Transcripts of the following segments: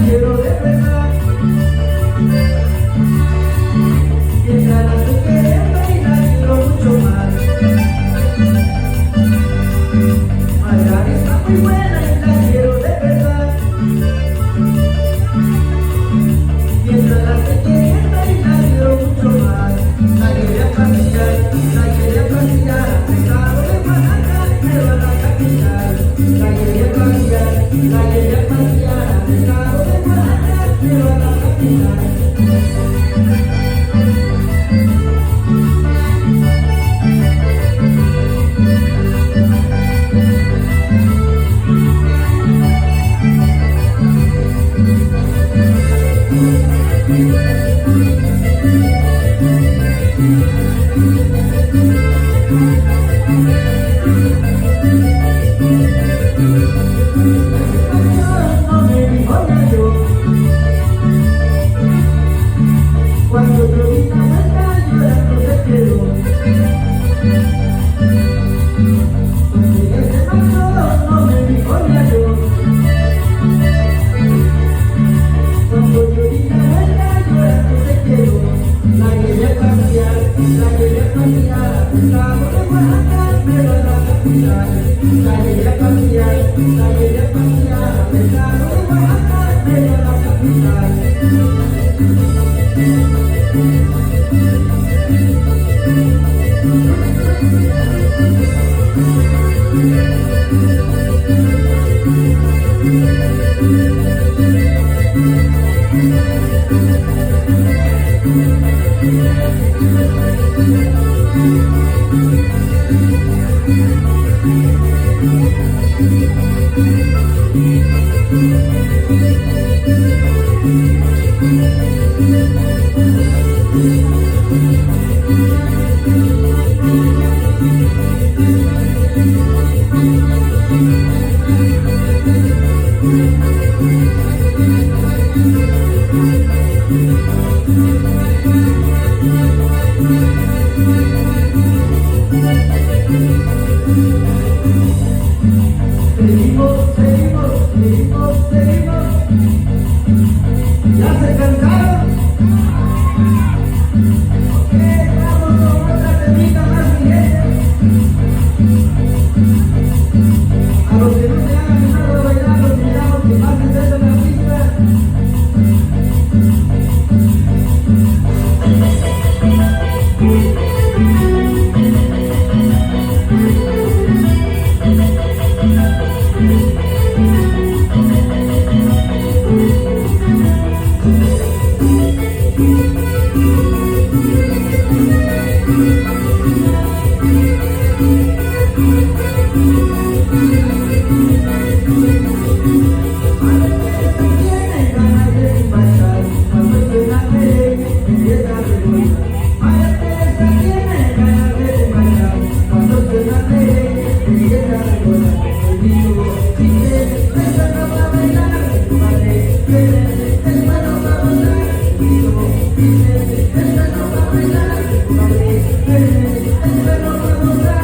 Quiero de verdad, mientras la estoy queriendo y la quiero mucho más. Allá está muy buena y la quiero de verdad, mientras la estoy queriendo y la quiero mucho más. La quería pasear al pescado de Oaxaca, pero a la capital. La quería pasear al pescado de Oaxaca, pero a la capital. Cuando yo vi la vuelta llorando se quedó. Cuando ella se marchó no me dijo ni adiós. Cuando yo vi la vuelta llorando se quedó. La quería cambiar a pescado de Oaxaca, pero a la capital. La quería cambiar a pescado de Oaxaca, pero a la capital. Seguimos. ¿Ya se cansaron? Ok, vamos con otra temita más ligera. A los que no se han animado a bailar, los invitamos que pasen desde la pista. Vamos a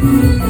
Thank